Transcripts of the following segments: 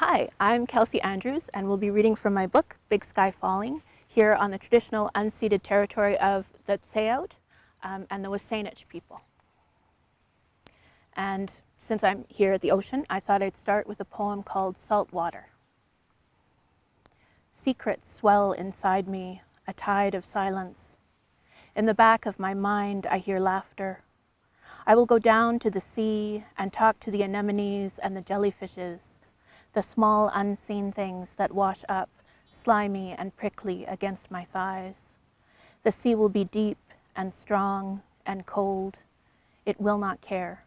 Hi, I'm Kelsey Andrews, and we'll be reading from my book, Big Sky Falling, here on the traditional unceded territory of the Tsaout and the WSANEC people. And since I'm here at the ocean, I thought I'd start with a poem called Salt Water. Secrets swell inside me, a tide of silence. In the back of my mind, I hear laughter. I will go down to the sea and talk to the anemones and the jellyfishes, the small unseen things that wash up, slimy and prickly against my thighs. The sea will be deep and strong and cold. It will not care.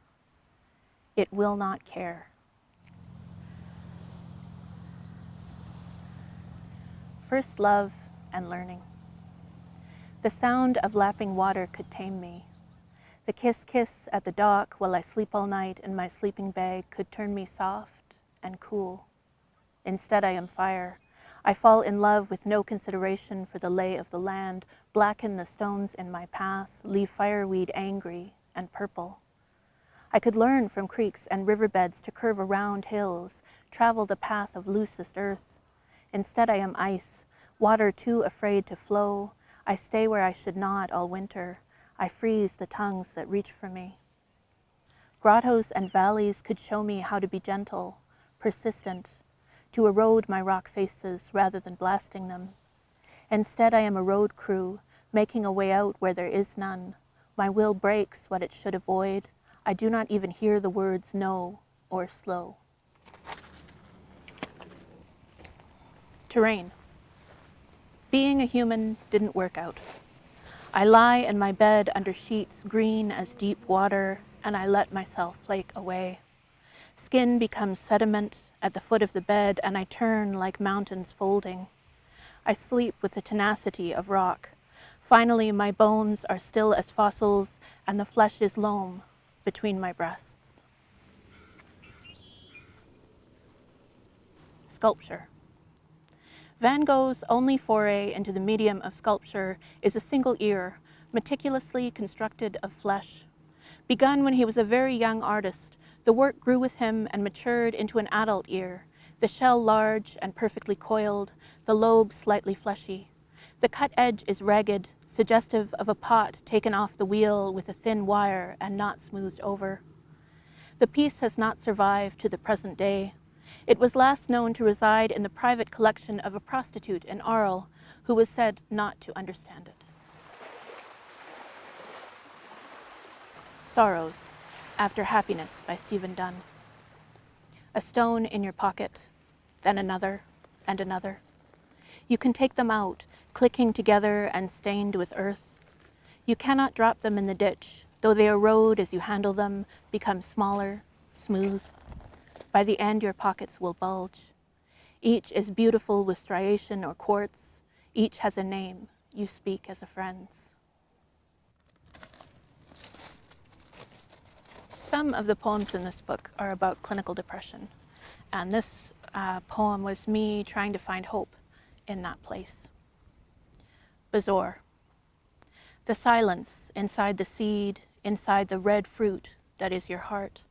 It will not care. First love and learning. The sound of lapping water could tame me. The kiss-kiss at the dock while I sleep all night in my sleeping bag could turn me soft and cool. Instead, I am fire. I fall in love with no consideration for the lay of the land, blacken the stones in my path, leave fireweed angry and purple. I could learn from creeks and riverbeds to curve around hills, travel the path of loosest earth. Instead, I am ice, water too afraid to flow. I stay where I should not all winter. I freeze the tongues that reach for me. Grottos and valleys could show me how to be gentle, persistent, to erode my rock faces rather than blasting them. Instead, I am a road crew, making a way out where there is none. My will breaks what it should avoid. I do not even hear the words no or slow. Terrain. Being a human didn't work out. I lie in my bed under sheets green as deep water, and I let myself flake away. Skin becomes sediment at the foot of the bed, and I turn like mountains folding. I sleep with the tenacity of rock. Finally, my bones are still as fossils, and the flesh is loam between my breasts. Sculpture. Van Gogh's only foray into the medium of sculpture is a single ear, meticulously constructed of flesh. Begun when he was a very young artist, the work grew with him and matured into an adult ear, the shell large and perfectly coiled, the lobe slightly fleshy. The cut edge is ragged, suggestive of a pot taken off the wheel with a thin wire and not smoothed over. The piece has not survived to the present day. It was last known to reside in the private collection of a prostitute in Arles, who was said not to understand it. Sorrows, After Happiness by Stephen Dunn. A stone in your pocket, then another and another. You can take them out, clicking together and stained with earth. You cannot drop them in the ditch, though they erode as you handle them, become smaller, smooth. By the end, your pockets will bulge. Each is beautiful with striation or quartz. Each has a name. You speak as a friend's. Some of the poems in this book are about clinical depression, and this poem was me trying to find hope in that place. Bezoar. The silence inside the seed, inside the red fruit that is your heart.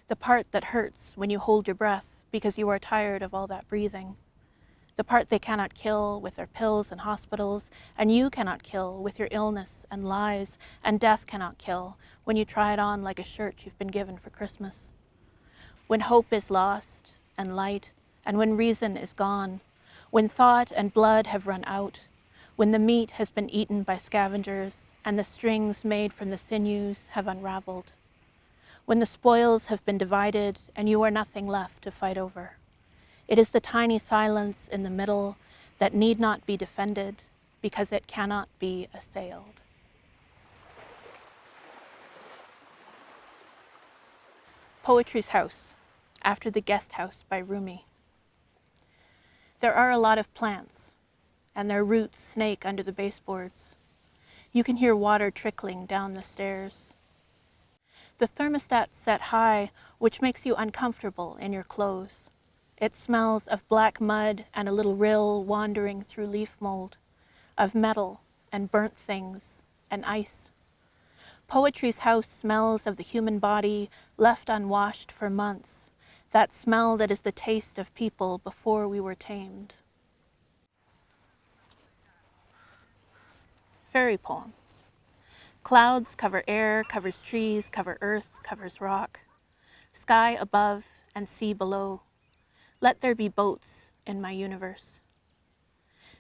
The part that hurts when you hold your breath because you are tired of all that breathing. The part they cannot kill with their pills and hospitals, and you cannot kill with your illness and lies, and death cannot kill when you try it on like a shirt you've been given for Christmas. When hope is lost and light, and when reason is gone, when thought and blood have run out, when the meat has been eaten by scavengers, and the strings made from the sinews have unraveled. When the spoils have been divided and you are nothing left to fight over. It is the tiny silence in the middle that need not be defended because it cannot be assailed. Poetry's House, After the Guest House by Rumi. There are a lot of plants, and their roots snake under the baseboards. You can hear water trickling down the stairs. The thermostat's set high, which makes you uncomfortable in your clothes. It smells of black mud and a little rill wandering through leaf mold, of metal and burnt things and ice. Poetry's house smells of the human body left unwashed for months, that smell that is the taste of people before we were tamed. Fairy poem. Clouds cover air, covers trees, cover earth, covers rock. Sky above and sea below. Let there be boats in my universe.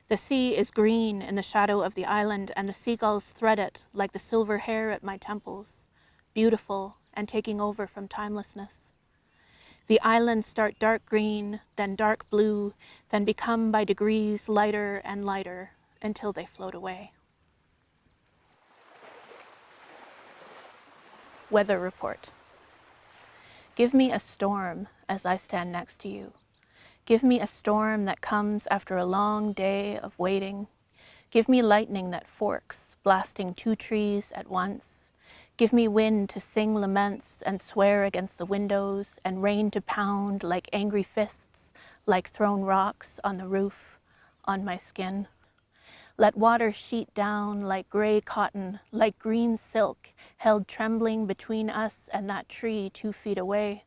The sea is green in the shadow of the island, and the seagulls thread it like the silver hair at my temples, beautiful and taking over from timelessness. The islands start dark green, then dark blue, then become by degrees lighter and lighter until they float away. Weather report. Give me a storm as I stand next to you. Give me a storm that comes after a long day of waiting. Give me lightning that forks, blasting 2 trees at once. Give me wind to sing laments and swear against the windows, and rain to pound like angry fists, like thrown rocks on the roof, on my skin. Let water sheet down like gray cotton, like green silk, held trembling between us and that tree 2 feet away.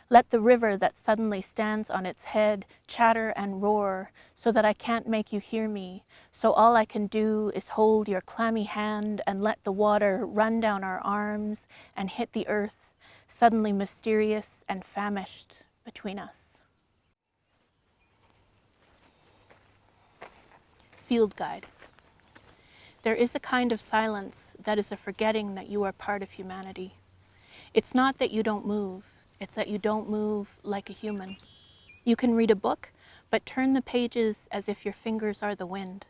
Let the river that suddenly stands on its head chatter and roar, so that I can't make you hear me, so all I can do is hold your clammy hand and let the water run down our arms and hit the earth, suddenly mysterious and famished between us. Field guide. There is a kind of silence that is a forgetting that you are part of humanity. It's not that you don't move, it's that you don't move like a human. You can read a book, but turn the pages as if your fingers are the wind.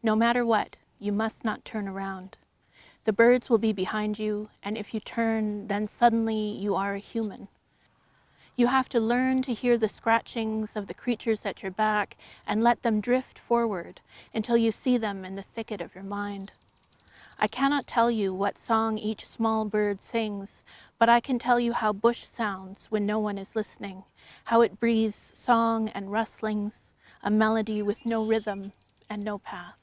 No matter what, you must not turn around. The birds will be behind you, and if you turn, then suddenly you are a human. You have to learn to hear the scratchings of the creatures at your back and let them drift forward until you see them in the thicket of your mind. I cannot tell you what song each small bird sings, but I can tell you how bush sounds when no one is listening, how it breathes song and rustlings, a melody with no rhythm and no path.